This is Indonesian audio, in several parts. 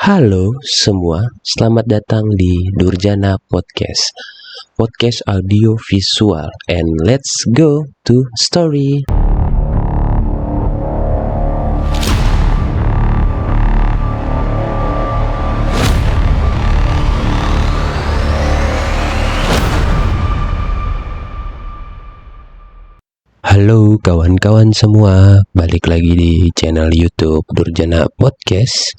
Halo semua, selamat datang di Durjana Podcast, podcast audio visual, and let's go to story. Halo kawan-kawan semua, balik lagi di channel YouTube Durjana Podcast,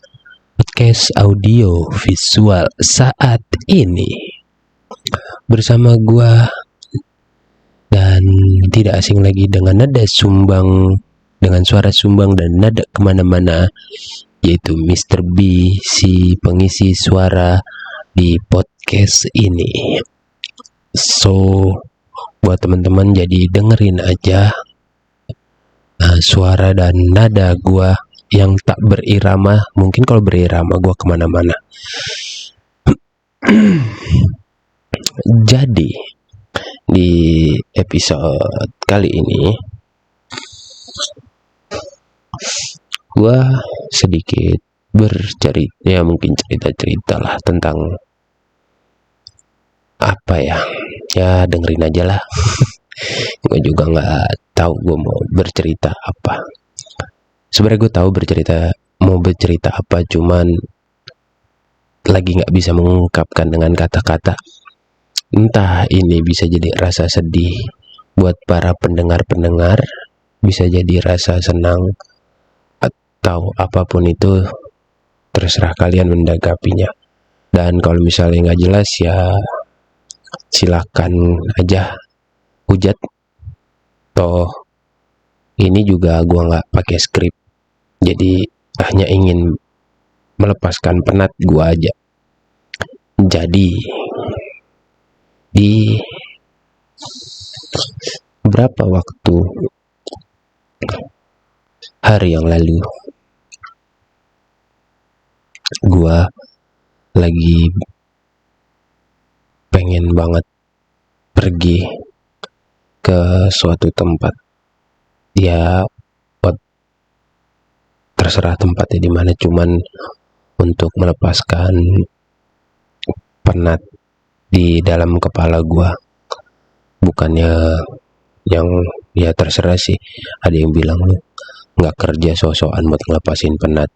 podcast audio visual saat ini bersama gua, dan tidak asing lagi dengan suara sumbang dan nada kemana-mana, yaitu Mr. B, si pengisi suara di podcast ini. So buat teman-teman jadi dengerin aja suara dan nada gua yang tak berirama. Mungkin kalau berirama gue kemana-mana. Jadi di episode kali ini gue sedikit bercerita, ya mungkin cerita-cerita lah tentang apa ya dengerin aja lah. Gue juga nggak tahu gue mau bercerita apa. Sebenarnya gue tahu mau bercerita apa, cuman lagi nggak bisa mengungkapkan dengan kata-kata. Entah ini bisa jadi rasa sedih buat para pendengar-pendengar, bisa jadi rasa senang, atau apapun itu terserah kalian mendagapinya. Dan kalau misalnya nggak jelas ya silakan aja hujat. Toh ini juga gue nggak pakai skrip, jadi hanya ingin melepaskan penat gue aja. Jadi di beberapa waktu hari yang lalu gue lagi pengen banget pergi ke suatu tempat. Ya terserah tempatnya di mana, cuman untuk melepaskan penat di dalam kepala gua. Bukannya yang ya terserah sih, ada yang bilang lu nggak kerja sosokan buat ngelepasin penat.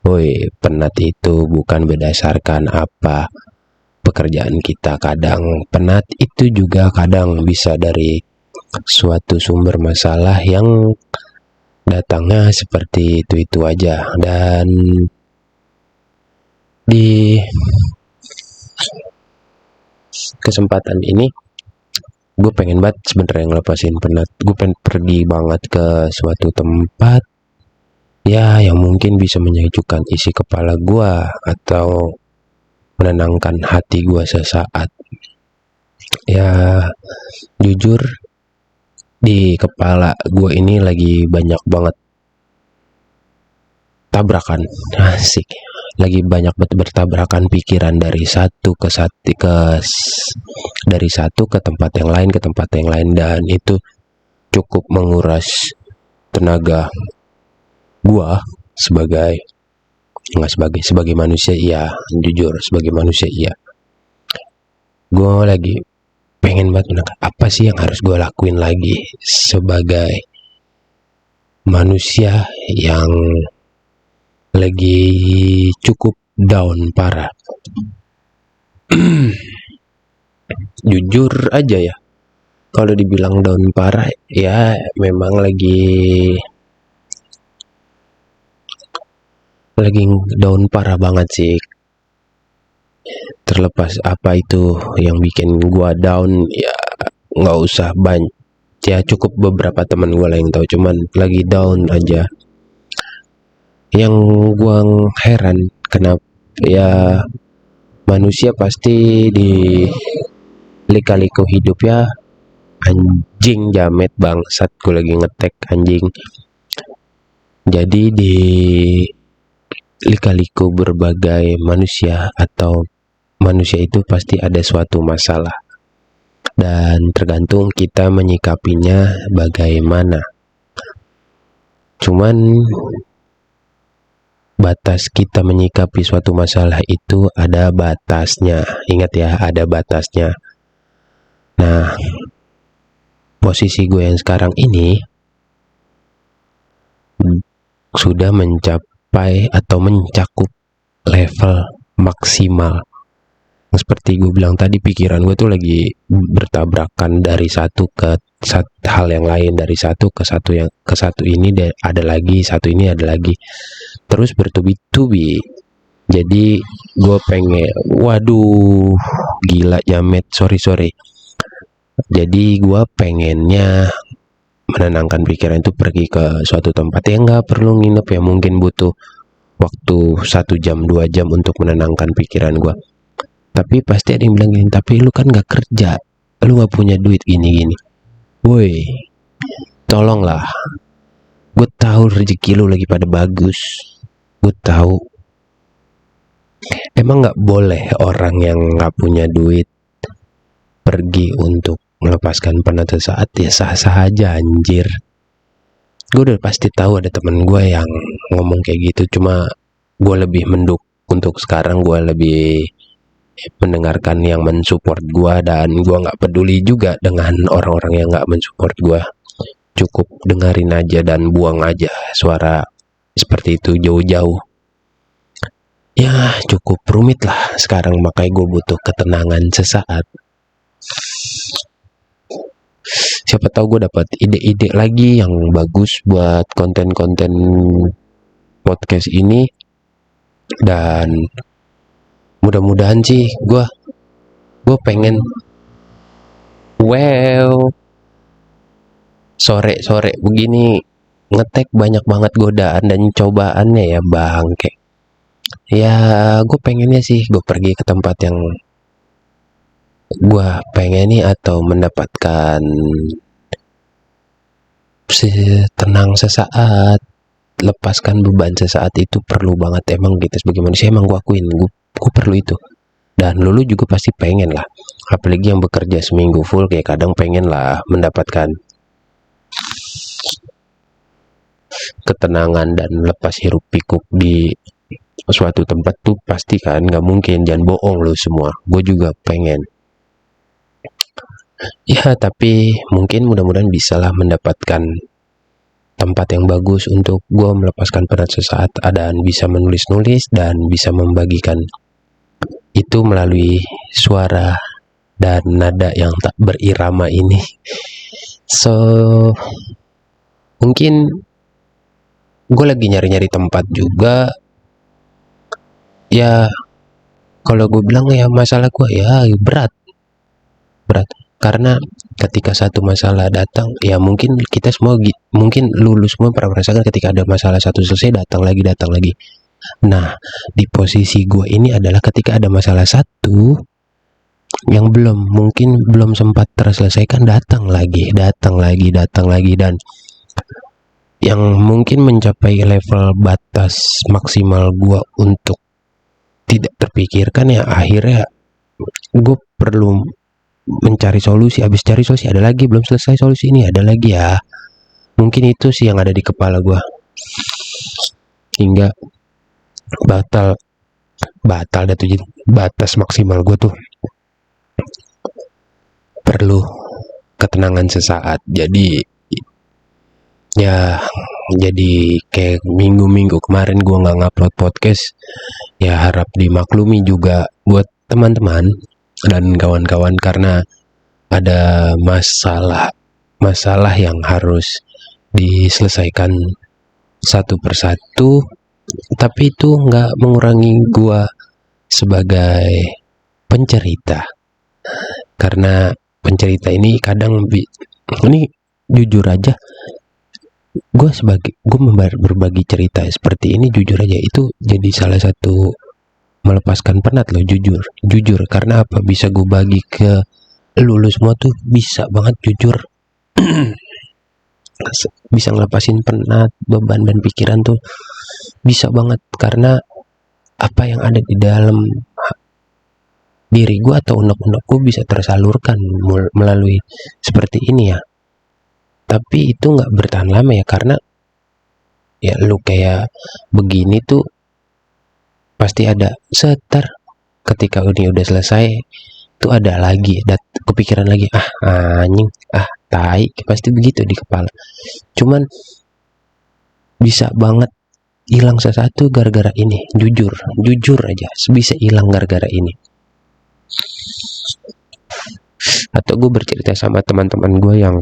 Woi, penat itu bukan berdasarkan apa pekerjaan kita. Kadang penat itu juga kadang bisa dari suatu sumber masalah yang datangnya seperti itu aja. Dan di kesempatan ini gue pengen banget sebenarnya ngelepasin penat. Gue pengen pergi banget ke suatu tempat ya yang mungkin bisa menyejukkan isi kepala gue atau menenangkan hati gue sesaat. Ya jujur di kepala gue ini lagi banyak banget tabrakan, asik. Lagi banyak banget bertabrakan pikiran dari satu ke tempat yang lain, dan itu cukup menguras tenaga gua sebagai manusia. Iya, jujur sebagai manusia iya. Gua lagi pengen banget apa sih yang harus gue lakuin lagi sebagai manusia yang lagi cukup down parah. Jujur aja ya, kalau dibilang down parah ya memang lagi down parah banget sih. Terlepas apa itu yang bikin gua down, ya nggak usah banyak, ya cukup beberapa teman gua lah yang tahu, cuman lagi down aja. Yang gua heran kenapa ya manusia pasti di lika-liku hidup ya, anjing jamet bangsat, gua lagi ngetek anjing. Jadi di lika-liku berbagai manusia atau manusia itu pasti ada suatu masalah, dan tergantung kita menyikapinya bagaimana. Cuman batas kita menyikapi suatu masalah itu ada batasnya. Ingat ya, ada batasnya. Nah, posisi gue yang sekarang ini sudah mencapai atau mencakup level maksimal. Seperti gue bilang tadi, pikiran gue tuh lagi bertabrakan dari satu ke hal yang lain, dari satu ke satu, yang ke satu ini ada lagi, satu ini ada lagi, terus bertubi-tubi. Jadi gue pengen, waduh, gila jamet, sorry. Jadi gue pengennya menenangkan pikiran itu pergi ke suatu tempat yang nggak perlu nginep ya, mungkin butuh waktu 1 jam 2 jam untuk menenangkan pikiran gue. Tapi pasti ada yang bilang gini, tapi lu kan gak kerja, lu gak punya duit gini-gini. Woi, tolonglah. Gue tahu rezeki lu lagi pada bagus. Gue tahu. Emang gak boleh orang yang gak punya duit pergi untuk melepaskan penat sesaat? Ya sah-sah aja anjir. Gue udah pasti tahu ada temen gue yang ngomong kayak gitu. Cuma gue lebih untuk sekarang gue lebih mendengarkan yang mensupport gue, dan gue nggak peduli juga dengan orang-orang yang nggak mensupport gue. Cukup dengerin aja dan buang aja suara seperti itu jauh-jauh. Ya cukup rumit lah sekarang, makanya gue butuh ketenangan sesaat. Siapa tahu gue dapat ide-ide lagi yang bagus buat konten-konten podcast ini, dan mudah-mudahan sih gue pengen sore begini ngetek banyak banget godaan dan cobaannya ya bangke. Ya gue pengennya sih gue pergi ke tempat yang gue pengen nih, atau mendapatkan tenang sesaat, lepaskan beban sesaat. Itu perlu banget emang gitu sebagai manusia. Emang gue akuin gue perlu itu, dan lu juga pasti pengen lah, apalagi yang bekerja seminggu full kayak kadang pengen lah mendapatkan ketenangan dan lepas hiruk pikuk di suatu tempat tuh pasti kan, nggak mungkin, jangan bohong lu semua. Gue juga pengen ya, tapi mungkin mudah-mudahan bisa lah mendapatkan tempat yang bagus untuk gue melepaskan penat sesaat, dan bisa menulis-nulis dan bisa membagikan itu melalui suara dan nada yang tak berirama ini. So mungkin gue lagi nyari-nyari tempat juga ya. Kalau gue bilang ya, masalah gue ya berat karena ketika satu masalah datang, ya mungkin kita semua, mungkin lulus semua pernah merasakan ketika ada masalah satu selesai datang lagi. Nah, di posisi gue ini adalah ketika ada masalah satu yang mungkin belum sempat terselesaikan, datang lagi, dan yang mungkin mencapai level batas maksimal gue untuk tidak terpikirkan, ya akhirnya gue perlu mencari solusi. Habis cari solusi ada lagi, belum selesai solusi ini ada lagi. Ya mungkin itu sih yang ada di kepala gue, hingga batal batas maksimal gue tuh perlu ketenangan sesaat. Jadi ya, jadi kayak minggu kemarin gue nggak ngupload podcast, ya harap dimaklumi juga buat teman-teman dan kawan-kawan, karena ada masalah yang harus diselesaikan satu persatu. Tapi itu nggak mengurangi gua sebagai pencerita, karena pencerita ini kadang ini jujur aja, gue berbagi cerita seperti ini jujur aja, itu jadi salah satu melepaskan penat loh. Jujur karena apa, bisa gue bagi ke lu semua tuh, bisa banget jujur. Bisa ngelepasin penat, beban dan pikiran tuh bisa banget, karena apa yang ada di dalam diri gue atau unek-unek gue bisa tersalurkan melalui seperti ini ya. Tapi itu nggak bertahan lama ya, karena ya lu kayak begini tuh pasti ada seter. Ketika ini udah selesai itu ada lagi, kepikiran lagi, anjing, tai, pasti begitu di kepala. Cuman bisa banget hilang sesuatu gara-gara ini. Jujur aja bisa hilang gara-gara ini. Atau gue bercerita sama teman-teman gue yang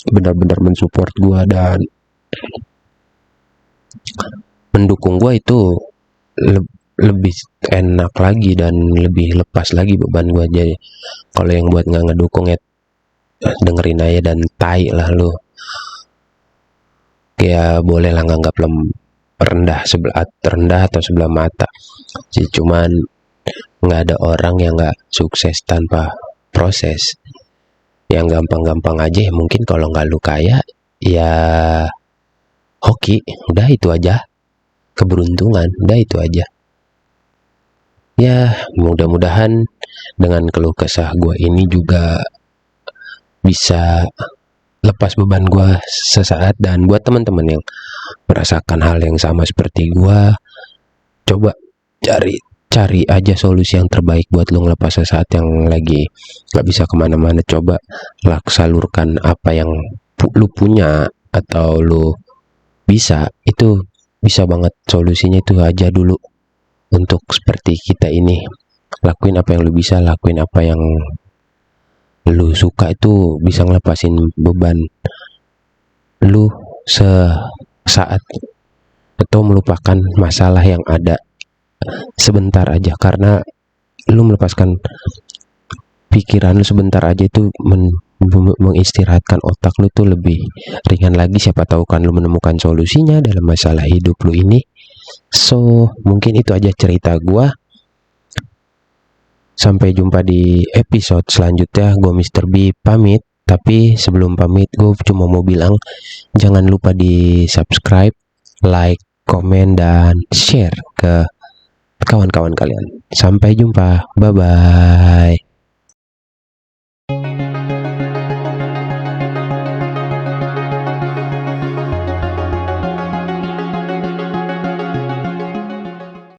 benar-benar mensupport gue dan mendukung gue, itu lebih enak lagi dan lebih lepas lagi beban gue. Jadi kalau yang buat nggak ngedukung ya dengerin aja dan tai lah lu. Ya boleh lah nganggap rendah atau sebelah mata sih, cuman nggak ada orang yang nggak sukses tanpa proses. Yang gampang-gampang aja ya mungkin kalau nggak lu kaya ya hoki, udah itu aja. Keberuntungan, udah itu aja. Ya mudah-mudahan dengan keluh kesah gue ini juga bisa lepas beban gue sesaat. Dan buat teman-teman yang merasakan hal yang sama seperti gue, coba cari aja solusi yang terbaik buat lo ngelepas sesaat yang lagi gak bisa kemana-mana. Coba salurkan apa yang lu punya atau lu bisa, itu bisa banget solusinya itu aja dulu. Untuk seperti kita ini, lakuin apa yang lu bisa, lakuin apa yang lu suka, itu bisa ngelepasin beban lu sesaat atau melupakan masalah yang ada sebentar aja. Karena lu melepaskan pikiran lu sebentar aja itu mengistirahatkan otak lu tuh lebih ringan lagi. Siapa tahu kan lu menemukan solusinya dalam masalah hidup lu ini. So mungkin itu aja cerita gua. Sampai jumpa di episode selanjutnya. Gue Mr. B pamit. Tapi sebelum pamit gue cuma mau bilang jangan lupa di subscribe, like, komen, dan share ke kawan-kawan kalian. Sampai jumpa, bye bye.